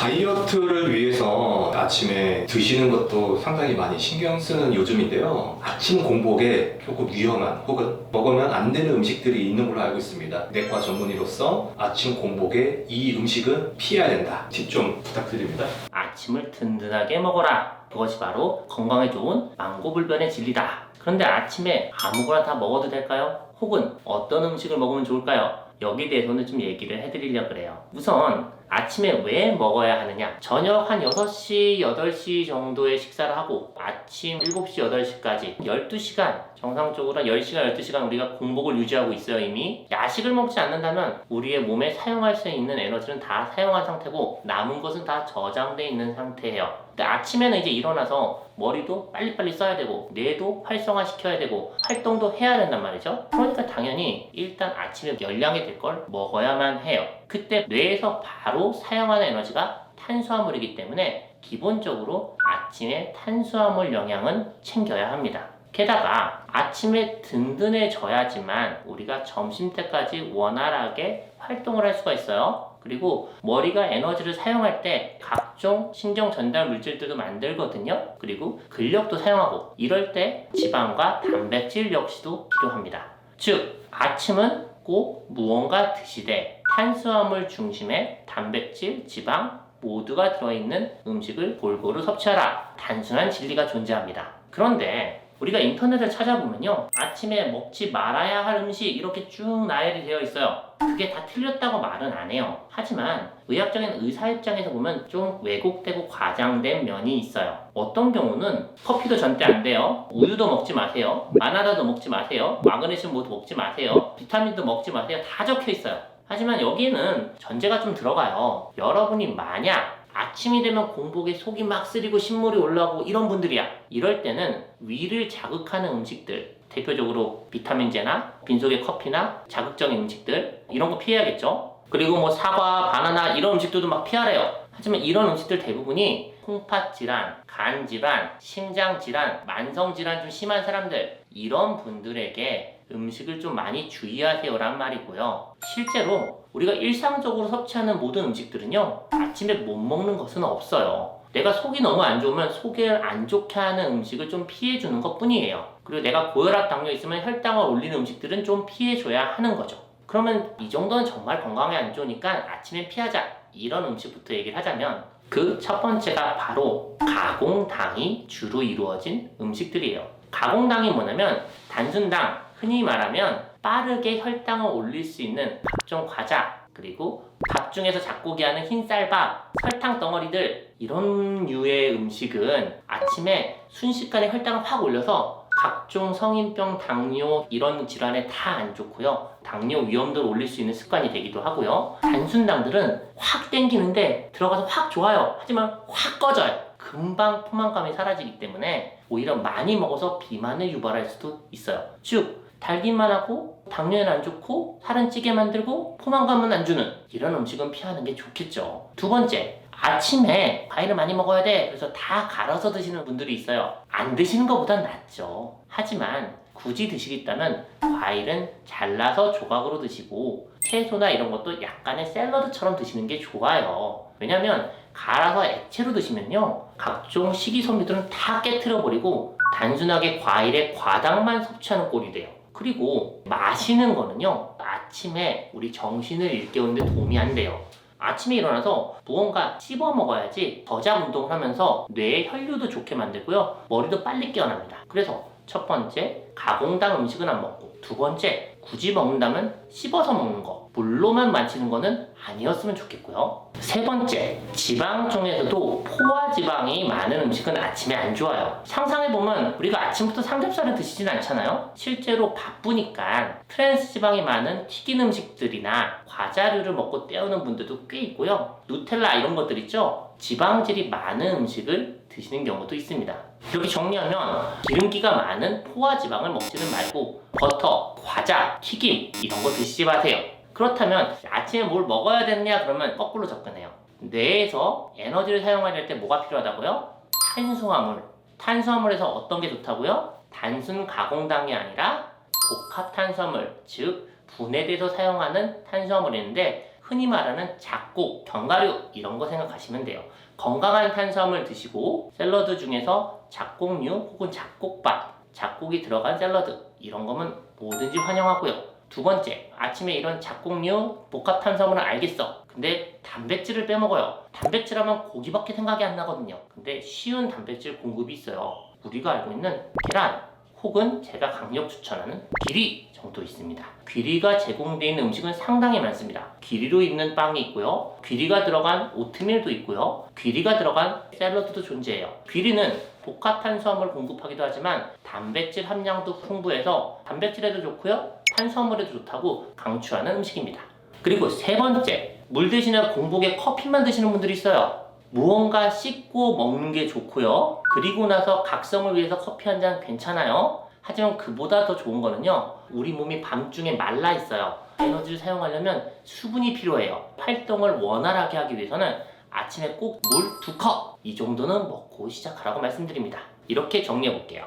다이어트를 위해서 아침에 드시는 것도 상당히 많이 신경 쓰는 요즘인데요. 아침 공복에 조금 위험한 혹은 먹으면 안 되는 음식들이 있는 걸로 알고 있습니다. 내과 전문의로서 아침 공복에 이 음식은 피해야 된다. 팁 좀 부탁드립니다. 아침을 든든하게 먹어라. 그것이 바로 건강에 좋은 망고불변의 진리다. 그런데 아침에 아무거나 다 먹어도 될까요? 혹은 어떤 음식을 먹으면 좋을까요? 여기에 대해서는 좀 얘기를 해드리려고 그래요. 우선 아침에 왜 먹어야 하느냐? 저녁 한 6시, 8시 정도에 식사를 하고 아침 7시, 8시까지 12시간 정상적으로 10시간, 12시간 우리가 공복을 유지하고 있어요. 이미 야식을 먹지 않는다면 우리의 몸에 사용할 수 있는 에너지는 다 사용한 상태고 남은 것은 다 저장돼 있는 상태예요. 근데 아침에는 이제 일어나서 머리도 빨리빨리 써야 되고 뇌도 활성화시켜야 되고 활동도 해야 된단 말이죠. 그러니까 당연히 일단 아침에 열량이 될 걸 먹어야만 해요. 그때 뇌에서 바로 사용하는 에너지가 탄수화물이기 때문에 기본적으로 아침에 탄수화물 영양은 챙겨야 합니다. 게다가 아침에 든든해져야지만 우리가 점심때까지 원활하게 활동을 할 수가 있어요. 그리고 머리가 에너지를 사용할 때 각종 신경 전달 물질들도 만들거든요. 그리고 근력도 사용하고 이럴 때 지방과 단백질 역시도 필요합니다. 즉 아침은 꼭 무언가 드시되 탄수화물 중심의 단백질, 지방 모두가 들어있는 음식을 골고루 섭취하라. 단순한 진리가 존재합니다. 그런데 우리가 인터넷을 찾아보면요, 아침에 먹지 말아야 할 음식 이렇게 쭉 나열이 되어 있어요. 그게 다 틀렸다고 말은 안 해요. 하지만 의학적인 의사 입장에서 보면 좀 왜곡되고 과장된 면이 있어요. 어떤 경우는 커피도 절대 안 돼요. 우유도 먹지 마세요. 바나나도 먹지 마세요. 마그네슘 모두 먹지 마세요. 비타민도 먹지 마세요. 다 적혀 있어요. 하지만 여기에는 전제가 좀 들어가요. 여러분이 만약 아침이 되면 공복에 속이 막 쓰리고 신물이 올라오고 이런 분들이야. 이럴 때는 위를 자극하는 음식들, 대표적으로 비타민제나 빈속의 커피나 자극적인 음식들 이런 거 피해야겠죠. 그리고 뭐 사과, 바나나 이런 음식들도 막 피하래요. 하지만 이런 음식들 대부분이 콩팥 질환, 간 질환, 심장 질환, 만성 질환 좀 심한 사람들 이런 분들에게 음식을 좀 많이 주의하세요란 말이고요. 실제로 우리가 일상적으로 섭취하는 모든 음식들은요, 아침에 못 먹는 것은 없어요. 내가 속이 너무 안 좋으면 속을 안 좋게 하는 음식을 좀 피해주는 것 뿐이에요. 그리고 내가 고혈압, 당뇨 있으면 혈당을 올리는 음식들은 좀 피해줘야 하는 거죠. 그러면 이 정도는 정말 건강에 안 좋으니까 아침에 피하자. 이런 음식부터 얘기를 하자면 그 첫 번째가 바로 가공당이 주로 이루어진 음식들이에요. 가공당이 뭐냐면 단순당, 흔히 말하면 빠르게 혈당을 올릴 수 있는 각종 과자, 그리고 밥 중에서 잡고기 하는 흰쌀밥, 설탕 덩어리들 이런 류의 음식은 아침에 순식간에 혈당을 확 올려서 각종 성인병, 당뇨 이런 질환에 다 안 좋고요. 당뇨 위험도를 올릴 수 있는 습관이 되기도 하고요. 단순당들은 확 땡기는데 들어가서 확 좋아요. 하지만 확 꺼져요. 금방 포만감이 사라지기 때문에 오히려 많이 먹어서 비만을 유발할 수도 있어요. 즉 달기만 하고 당뇨에는 안 좋고 살은 찌게 만들고 포만감은 안 주는 이런 음식은 피하는 게 좋겠죠. 두 번째, 아침에 과일을 많이 먹어야 돼. 그래서 다 갈아서 드시는 분들이 있어요. 안 드시는 것보단 낫죠. 하지만 굳이 드시겠다면 과일은 잘라서 조각으로 드시고 채소나 이런 것도 약간의 샐러드처럼 드시는 게 좋아요. 왜냐면 갈아서 액체로 드시면요, 각종 식이섬유들은 다 깨트려 버리고 단순하게 과일의 과당만 섭취하는 꼴이 돼요. 그리고 마시는 거는요, 아침에 우리 정신을 일깨우는 데 도움이 안 돼요. 아침에 일어나서 무언가 씹어 먹어야지 저작 운동을 하면서 뇌의 혈류도 좋게 만들고요, 머리도 빨리 깨어납니다. 그래서 첫 번째, 가공당 음식은 안 먹고, 두 번째, 굳이 먹는다면 씹어서 먹는 거, 물로만 마시는 거는 아니었으면 좋겠고요. 세 번째, 지방 중에서도 포화지방이 많은 음식은 아침에 안 좋아요. 상상해보면 우리가 아침부터 삼겹살을 드시진 않잖아요. 실제로 바쁘니까 트랜스 지방이 많은 튀긴 음식들이나 과자류를 먹고 때우는 분들도 꽤 있고요. 누텔라 이런 것들 있죠? 지방질이 많은 음식을 드시는 경우도 있습니다. 이렇게 정리하면 기름기가 많은 포화지방을 먹지는 말고 버터, 과자, 튀김 이런 거 드시지 마세요. 그렇다면 아침에 뭘 먹어야 되느냐 그러면 거꾸로 접근해요. 뇌에서 에너지를 사용할 때 뭐가 필요하다고요? 탄수화물. 탄수화물에서 어떤 게 좋다고요? 단순 가공당이 아니라 복합 탄수화물, 즉 분해돼서 사용하는 탄수화물이 있는데 흔히 말하는 잡곡, 견과류 이런 거 생각하시면 돼요. 건강한 탄수화물 드시고 샐러드 중에서 잡곡류 혹은 잡곡밥, 잡곡이 들어간 샐러드 이런 거면 뭐든지 환영하고요. 두 번째, 아침에 이런 잡곡류, 복합 탄수화물은 알겠어. 근데 단백질을 빼먹어요. 단백질하면 고기밖에 생각이 안 나거든요. 근데 쉬운 단백질 공급이 있어요. 우리가 알고 있는 계란 혹은 제가 강력 추천하는 귀리 정도 있습니다. 귀리가 제공되어 있는 음식은 상당히 많습니다. 귀리로 있는 빵이 있고요. 귀리가 들어간 오트밀도 있고요. 귀리가 들어간 샐러드도 존재해요. 귀리는 복합 탄수화물 공급하기도 하지만 단백질 함량도 풍부해서 단백질에도 좋고요. 탄수화물에도 좋다고 강추하는 음식입니다. 그리고 세 번째, 물 대신에 공복에 커피만 드시는 분들이 있어요. 무언가 씻고 먹는 게 좋고요. 그리고 나서 각성을 위해서 커피 한 잔 괜찮아요. 하지만 그보다 더 좋은 거는요. 우리 몸이 밤중에 말라 있어요. 에너지를 사용하려면 수분이 필요해요. 활동을 원활하게 하기 위해서는 아침에 꼭 물 2컵 이 정도는 먹고 시작하라고 말씀드립니다. 이렇게 정리해 볼게요.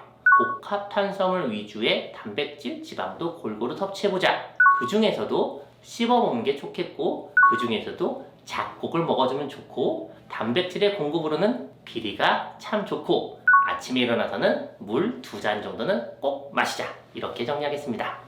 복합 탄수화물 위주의 단백질, 지방도 골고루 섭취해보자. 그 중에서도 씹어 먹는 게 좋겠고 그 중에서도 잡곡을 먹어주면 좋고 단백질의 공급으로는 귀리가 참 좋고 아침에 일어나서는 물 2잔 정도는 꼭 마시자. 이렇게 정리하겠습니다.